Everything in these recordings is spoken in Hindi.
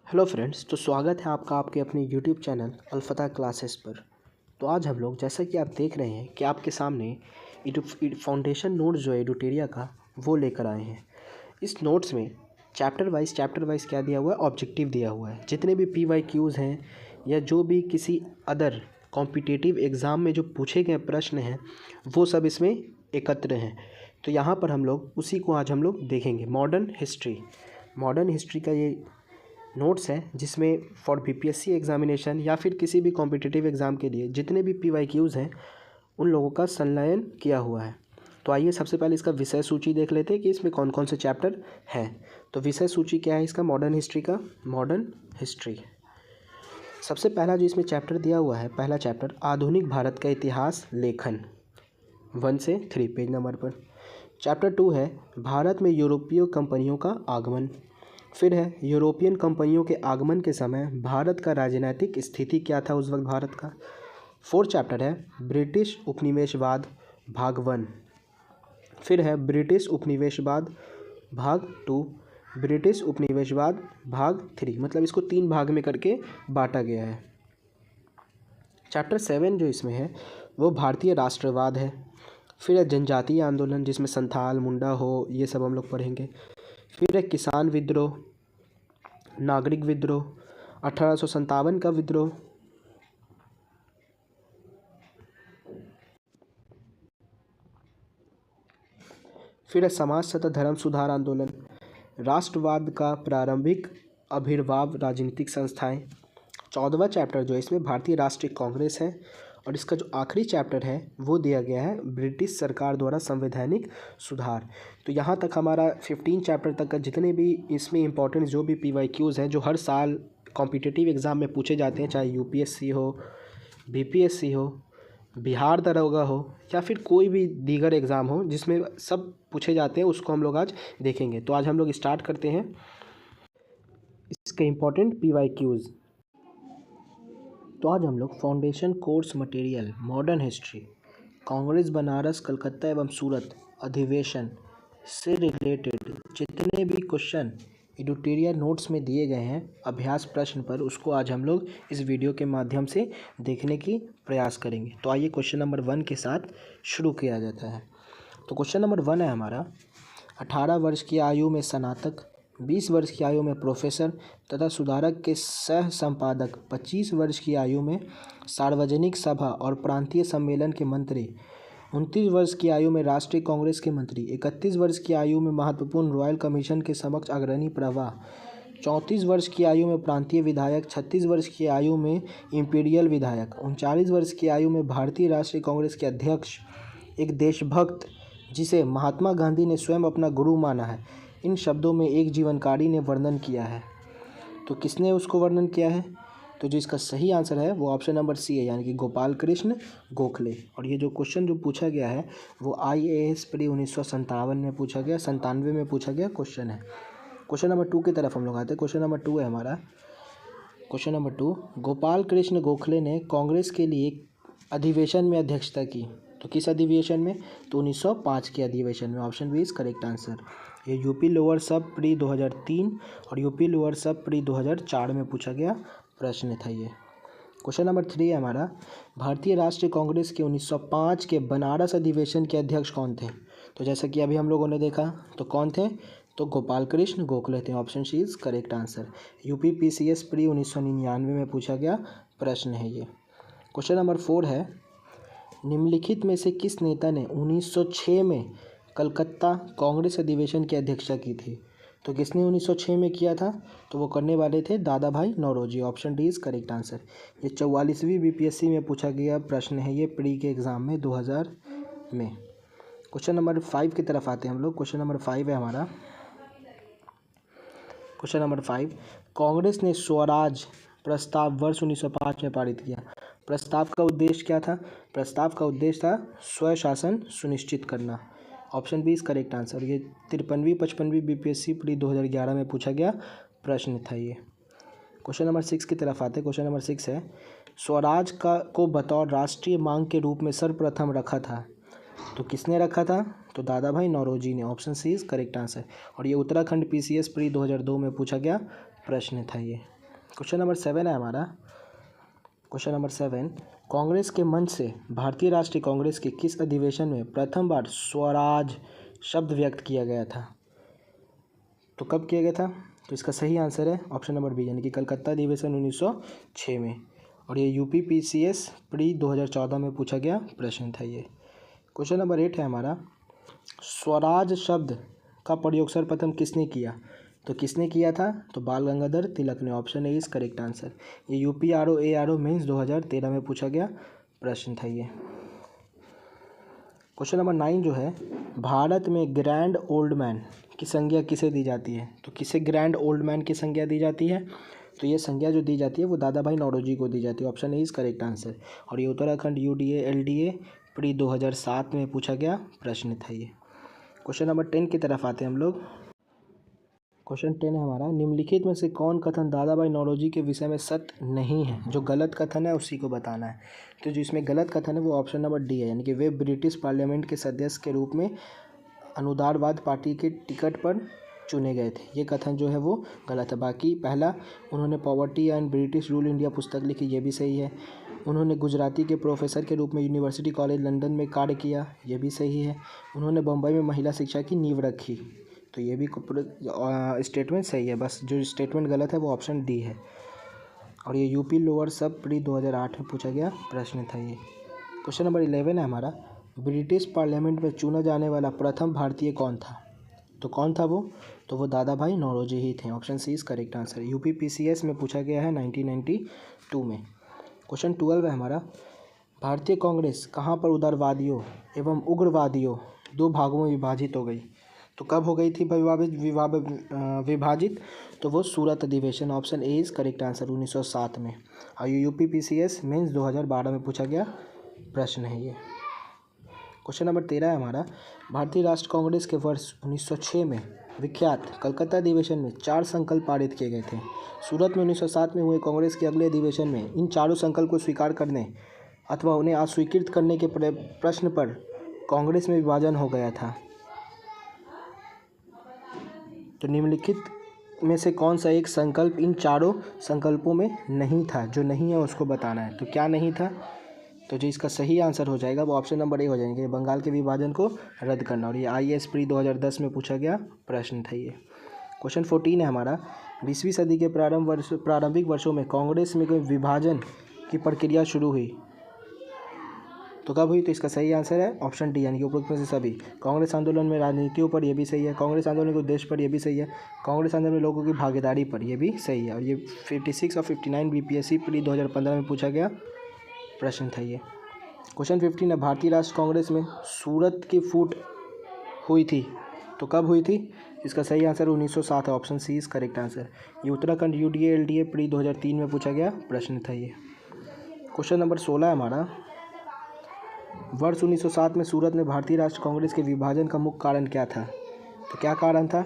हेलो फ्रेंड्स, तो स्वागत है आपका आपके अपने यूट्यूब चैनल अलफ़ता क्लासेस पर। तो आज हम लोग जैसा कि आप देख रहे हैं कि आपके सामने फाउंडेशन नोट्स जो है एडुटेरिया का वो लेकर आए हैं। इस नोट्स में चैप्टर वाइज क्या दिया हुआ है, ऑब्जेक्टिव दिया हुआ है। जितने भी PYQs हैं या जो भी किसी अदर कॉम्पिटिटिव एग्ज़ाम में जो पूछे गए प्रश्न हैं वो सब इसमें एकत्र हैं। तो यहाँ पर हम लोग उसी को आज हम लोग देखेंगे। मॉडर्न हिस्ट्री का ये नोट्स है जिसमें फॉर BPSC एग्जामिनेशन या फिर किसी भी कॉम्पिटिटिव एग्ज़ाम के लिए जितने भी PYQs हैं उन लोगों का संलयन किया हुआ है। तो आइए सबसे पहले इसका विषय सूची देख लेते हैं कि इसमें कौन कौन से चैप्टर हैं। तो विषय सूची क्या है इसका, मॉडर्न हिस्ट्री। सबसे पहला जो इसमें चैप्टर दिया हुआ है, पहला चैप्टर आधुनिक भारत का इतिहास लेखन 1 से 3 पेज नंबर पर। चैप्टर 2 है भारत में यूरोपीय कंपनियों का आगमन। फिर है यूरोपियन कंपनियों के आगमन के समय भारत का राजनीतिक स्थिति क्या था उस वक्त भारत का। 4th चैप्टर है ब्रिटिश उपनिवेशवाद भाग 1। फिर है ब्रिटिश उपनिवेशवाद भाग 2, ब्रिटिश उपनिवेशवाद भाग 3। मतलब इसको 3 भाग में करके बांटा गया है। चैप्टर 7 जो इसमें है वो भारतीय राष्ट्रवाद है। फिर है जनजातीय आंदोलन जिसमें संथाल, मुंडा हो, ये सब हम लोग पढ़ेंगे। फिर है किसान विद्रोह, नागरिक विद्रोह, 1857 का विद्रोह। फिर है समाज तथा धर्म सुधार आंदोलन, राष्ट्रवाद का प्रारंभिक आविर्भाव, राजनीतिक संस्थाएं। 14वां चैप्टर जो है इसमें भारतीय राष्ट्रीय कांग्रेस है। और इसका जो आखिरी चैप्टर है वो दिया गया है ब्रिटिश सरकार द्वारा संवैधानिक सुधार। तो यहाँ तक हमारा 15 चैप्टर तक का जितने भी इसमें इंपॉर्टेंट जो भी PYQs हैं जो हर साल कॉम्पिटिटिव एग्ज़ाम में पूछे जाते हैं, चाहे UPSC हो, BPSC हो, बिहार दरोगा हो या फिर कोई भी दीगर एग्ज़ाम हो जिसमें सब पूछे जाते हैं, उसको हम लोग आज देखेंगे। तो आज हम लोग स्टार्ट करते हैं इसके इम्पोर्टेंट PYQs। तो आज हम लोग foundation course material modern history, Congress Banaras Calcutta एवं सूरत अधिवेशन से रिलेटेड जितने भी क्वेश्चन एडुटेरिया नोट्स में दिए गए हैं अभ्यास प्रश्न पर, उसको आज हम लोग इस वीडियो के माध्यम से देखने की प्रयास करेंगे। तो आइए क्वेश्चन नंबर 1 के साथ शुरू किया जाता है। तो क्वेश्चन नंबर 1 है हमारा, 18 वर्ष की आयु में स्नातक, 20 वर्ष की आयु में प्रोफेसर तथा सुधारक के सह संपादक, 25 वर्ष की आयु में सार्वजनिक सभा और प्रांतीय सम्मेलन के मंत्री, 29 वर्ष की आयु में राष्ट्रीय कांग्रेस के मंत्री, 31 वर्ष की आयु में महत्वपूर्ण रॉयल कमीशन के समक्ष अग्रणी प्रवाह, 34 वर्ष की आयु में प्रांतीय विधायक, 36 वर्ष की आयु में इम्पीरियल विधायक, 39 वर्ष की आयु में भारतीय राष्ट्रीय कांग्रेस के अध्यक्ष, एक देशभक्त जिसे महात्मा गांधी ने स्वयं अपना गुरु माना है। इन शब्दों में एक जीवनकारी ने वर्णन किया है। तो किसने उसको वर्णन किया है? तो जो इसका सही आंसर है वो ऑप्शन नंबर सी है, यानी कि गोपाल कृष्ण गोखले। और ये जो क्वेश्चन जो पूछा गया है वो IAS प्री 1957 में पूछा गया, 97 में पूछा गया क्वेश्चन है। क्वेश्चन नंबर 2 की तरफ हम लोग आते हैं। क्वेश्चन नंबर 2 है हमारा, क्वेश्चन नंबर 2, गोपाल कृष्ण गोखले ने कांग्रेस के लिए अधिवेशन में अध्यक्षता की। तो किस अधिवेशन में? तो 1905 के अधिवेशन में। Option B is correct answer. ये यूपी लोअर सब प्री 2003 और यूपी लोअर सब प्री 2004 में पूछा गया प्रश्न था ये। क्वेश्चन नंबर 3 है हमारा, भारतीय राष्ट्रीय कांग्रेस के 1905 के बनारस अधिवेशन के अध्यक्ष कौन थे? तो जैसा कि अभी हम लोगों ने देखा तो कौन थे? तो गोपाल कृष्ण गोखले थे। Option C is correct answer. UP PCS pre 1999 में पूछा गया प्रश्न है ये। क्वेश्चन नंबर 4 है, निम्नलिखित में से किस नेता ने 1906 में कलकत्ता कांग्रेस अधिवेशन की अध्यक्षता की थी? तो किसने 1906 में किया था? तो वो करने वाले थे Dadabhai Naoroji. Option D is correct answer. ये 44वीं BPSC में पूछा गया प्रश्न है ये, प्री के एग्ज़ाम में 2000 में। क्वेश्चन नंबर 5 की तरफ आते हैं हम लोग। क्वेश्चन नंबर 5 है हमारा, क्वेश्चन नंबर 5, कांग्रेस ने स्वराज प्रस्ताव वर्ष 1905 में पारित किया। प्रस्ताव का उद्देश्य क्या था? प्रस्ताव का उद्देश्य था स्वशासन सुनिश्चित करना। Option B is correct answer. ये 53वीं 55वीं BPSC प्री 2011 में पूछा गया प्रश्न था ये। क्वेश्चन नंबर 6 की तरफ आते हैं। क्वेश्चन नंबर 6 है, स्वराज को बतौर राष्ट्रीय मांग के रूप में सर्वप्रथम रखा था। तो किसने रखा था? तो दादा भाई नौरोजी ने। Option C is correct answer. और ये उत्तराखंड PCS प्री 2002 में पूछा गया प्रश्न था ये। क्वेश्चन नंबर 7 है हमारा। क्वेश्चन नंबर 7, कांग्रेस के मंच से भारतीय राष्ट्रीय कांग्रेस के किस अधिवेशन में प्रथम बार स्वराज शब्द व्यक्त किया गया था? तो कब किया गया था? तो इसका सही आंसर है ऑप्शन नंबर बी, यानी कि कलकत्ता अधिवेशन 1906 में। और ये यूपीपीसीएस प्री 2014 में पूछा गया प्रश्न था ये। क्वेश्चन नंबर 8 है हमारा। स्वराज शब्द का प्रयोग सर्वप्रथम किसने किया? तो किसने किया था? तो बाल गंगाधर तिलक ने। Option A is correct answer. ये यूपीआरओ मेंस 2013 में पूछा गया प्रश्न था ये। क्वेश्चन नंबर 9 जो है, भारत में ग्रैंड ओल्ड मैन की संज्ञा किसे दी जाती है? तो किसे ग्रैंड ओल्ड मैन की संज्ञा दी जाती है? तो ये संज्ञा जो दी जाती है वो दादा भाई नौरोजी को दी जाती है। Option A is correct answer. और ये उत्तराखंड यूडीए एलडीए प्री 2007 में पूछा गया प्रश्न था ये। क्वेश्चन नंबर 10 की तरफ आते हैं हम लोग। क्वेश्चन 10 है हमारा। निम्नलिखित में से कौन कथन दादा भाई नौरोजी के विषय में सत्य नहीं है? जो गलत कथन है उसी को बताना है। तो जो इसमें गलत कथन है वो ऑप्शन नंबर डी है, यानी कि वे ब्रिटिश पार्लियामेंट के सदस्य के रूप में अनुदारवाद पार्टी के टिकट पर चुने गए थे। ये कथन जो है वो गलत है। बाकी पहला, उन्होंने poverty and British rule India पुस्तक लिखी, ये भी सही है। उन्होंने गुजराती के प्रोफेसर के रूप में यूनिवर्सिटी कॉलेज लंदन में कार्य किया, ये भी सही है। उन्होंने बम्बई में महिला शिक्षा की नींव रखी, तो ये भी स्टेटमेंट सही है। बस जो स्टेटमेंट गलत है वो ऑप्शन डी है। और ये यूपी लोअर सब प्री 2008 में पूछा गया प्रश्न था ये। क्वेश्चन नंबर 11 है हमारा। ब्रिटिश पार्लियामेंट में चुना जाने वाला प्रथम भारतीय कौन था? तो कौन था वो? तो वो दादा भाई नौरोजी ही थे। Option C is correct answer. UPPCS में पूछा गया है 1992 में। क्वेश्चन 12 है हमारा। भारतीय कांग्रेस कहाँ पर उदारवादियों एवं उग्रवादियों दो भागों में विभाजित हो गई? तो कब हो गई थी विभाजित? तो वो सूरत अधिवेशन। Option A is correct answer 1907 में। और ये यूपीपीसीएस मेंस 2012 में पूछा गया प्रश्न है ये। क्वेश्चन नंबर 13 है हमारा। भारतीय राष्ट्रीय कांग्रेस के वर्ष 1906 में विख्यात कलकत्ता अधिवेशन में 4 संकल्प पारित किए गए थे। सूरत में 1907 में हुए कांग्रेस के अगले अधिवेशन में इन चारों संकल्प को स्वीकार करने अथवा उन्हें अस्वीकृत करने के प्रश्न पर कांग्रेस में विभाजन हो गया था। तो निम्नलिखित में से कौन सा एक संकल्प इन चारों संकल्पों में नहीं था? जो नहीं है उसको बताना है। तो क्या नहीं था? तो जो इसका सही आंसर हो जाएगा वो ऑप्शन नंबर ए हो जाएंगे, बंगाल के विभाजन को रद्द करना। और ये आईएएस प्री 2010 में पूछा गया प्रश्न था ये। क्वेश्चन 14 है हमारा। 20वीं सदी के प्रारंभिक वर्षों में कांग्रेस में कोई विभाजन की प्रक्रिया शुरू हुई, तो कब हुई? तो इसका सही आंसर है ऑप्शन डी, यानी कि उपरोक्त में से सभी। कांग्रेस आंदोलन में राजनीतियों पर, ये भी सही है। कांग्रेस आंदोलन के उद्देश्य पर, ये भी सही है। कांग्रेस आंदोलन में लोगों की भागीदारी पर, ये भी सही है। और ये 56 और 59 बीपीएससी प्री 2015 में पूछा गया प्रश्न था ये। क्वेश्चन 15 है। भारतीय राष्ट्रीय कांग्रेस में सूरत की फूट हुई थी, तो कब हुई थी? इसका सही आंसर 1907 है। Option C is correct answer. ये उत्तराखंड यूडीए एलडीए प्री 2003 में पूछा गया प्रश्न था ये। क्वेश्चन नंबर 16 है हमारा। वर्ष 1907 में सूरत में भारतीय राष्ट्रीय कांग्रेस के विभाजन का मुख्य कारण क्या था? तो क्या कारण था?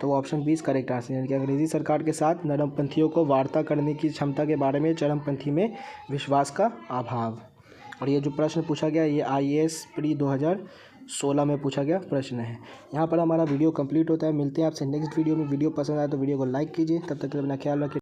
तो ऑप्शन 20 करेक्ट आंसर, यानी कि अंग्रेजी सरकार के साथ नरमपंथियों को वार्ता करने की क्षमता के बारे में चरमपंथी में विश्वास का अभाव। और ये जो प्रश्न पूछा गया ये आईएएस प्री 2016 में पूछा गया प्रश्न है। यहाँ पर हमारा वीडियो कंप्लीट होता है। मिलते हैं आपसे नेक्स्ट वीडियो में। वीडियो पसंद आए तो वीडियो को लाइक कीजिए। तब तक के लिए अपना ख्याल रखिए।